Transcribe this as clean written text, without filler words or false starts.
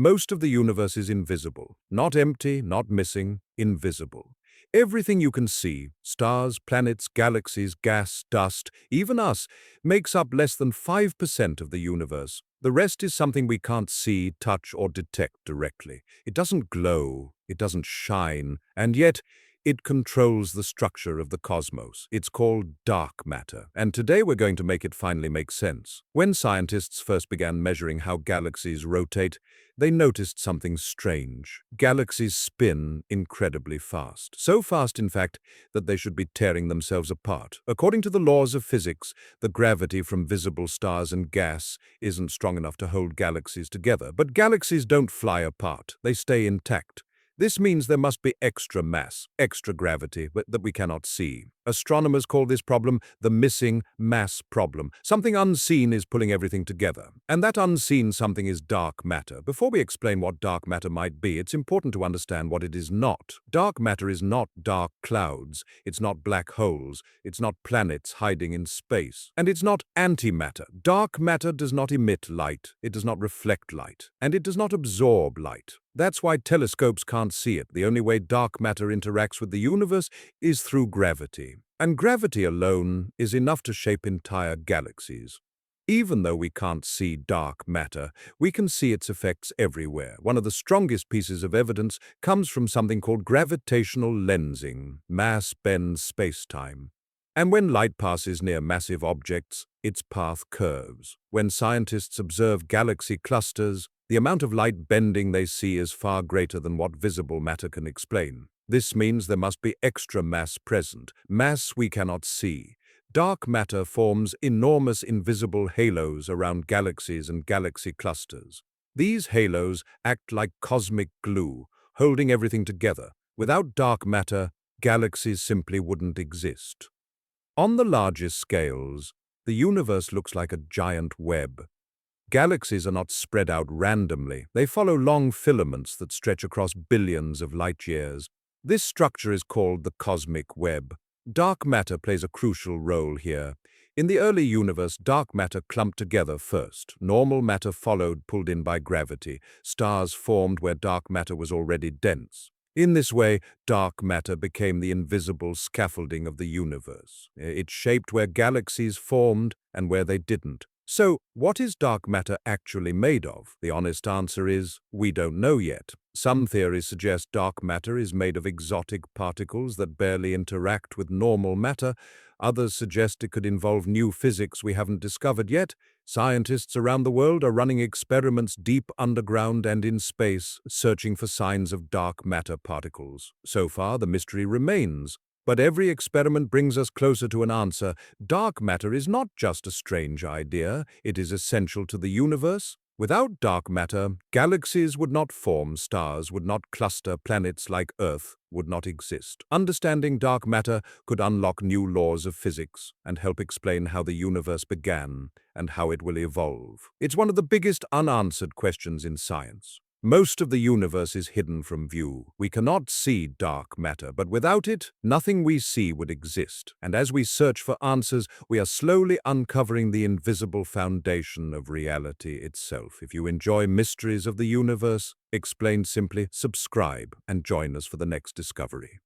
Most of the universe is invisible. Not empty, not missing, invisible. Everything you can see, stars, planets, galaxies, gas, dust, even us, makes up less than 5% of the universe. The rest is something we can't see, touch, or detect directly. It doesn't glow, it doesn't shine, and yet it controls the structure of the cosmos. It's called dark matter, and today we're going to make it finally make sense. When scientists first began measuring how galaxies rotate, they noticed something strange. Galaxies spin incredibly fast. So fast, in fact, that they should be tearing themselves apart. According to the laws of physics, the gravity from visible stars and gas isn't strong enough to hold galaxies together. But galaxies don't fly apart. They stay intact. This means there must be extra mass, extra gravity, but that we cannot see. Astronomers call this problem the missing mass problem. Something unseen is pulling everything together. And that unseen something is dark matter. Before we explain what dark matter might be, it's important to understand what it is not. Dark matter is not dark clouds. It's not black holes. It's not planets hiding in space. And it's not antimatter. Dark matter does not emit light. It does not reflect light. And it does not absorb light. That's why telescopes can't see it. The only way dark matter interacts with the universe is through gravity. And gravity alone is enough to shape entire galaxies. Even though we can't see dark matter, we can see its effects everywhere. One of the strongest pieces of evidence comes from something called gravitational lensing. Mass bends space-time. And when light passes near massive objects, its path curves. When scientists observe galaxy clusters, the amount of light bending they see is far greater than what visible matter can explain. This means there must be extra mass present, mass we cannot see. Dark matter forms enormous invisible halos around galaxies and galaxy clusters. These halos act like cosmic glue, holding everything together. Without dark matter, galaxies simply wouldn't exist. On the largest scales, the universe looks like a giant web. Galaxies are not spread out randomly. They follow long filaments that stretch across billions of light years. This structure is called the cosmic web. Dark matter plays a crucial role here. In the early universe, dark matter clumped together first. Normal matter followed, pulled in by gravity. Stars formed where dark matter was already dense. In this way, dark matter became the invisible scaffolding of the universe. It shaped where galaxies formed and where they didn't. So, what is dark matter actually made of? The honest answer is, we don't know yet. Some theories suggest dark matter is made of exotic particles that barely interact with normal matter. Others suggest it could involve new physics we haven't discovered yet. Scientists around the world are running experiments deep underground and in space, searching for signs of dark matter particles. So far, the mystery remains. But every experiment brings us closer to an answer. Dark matter is not just a strange idea, it is essential to the universe. Without dark matter, galaxies would not form, stars would not cluster, planets like Earth would not exist. Understanding dark matter could unlock new laws of physics and help explain how the universe began and how it will evolve. It's one of the biggest unanswered questions in science. Most of the universe is hidden from view. We cannot see dark matter, but without it, nothing we see would exist. And as we search for answers, we are slowly uncovering the invisible foundation of reality itself. If you enjoy mysteries of the universe, explained simply, subscribe and join us for the next discovery.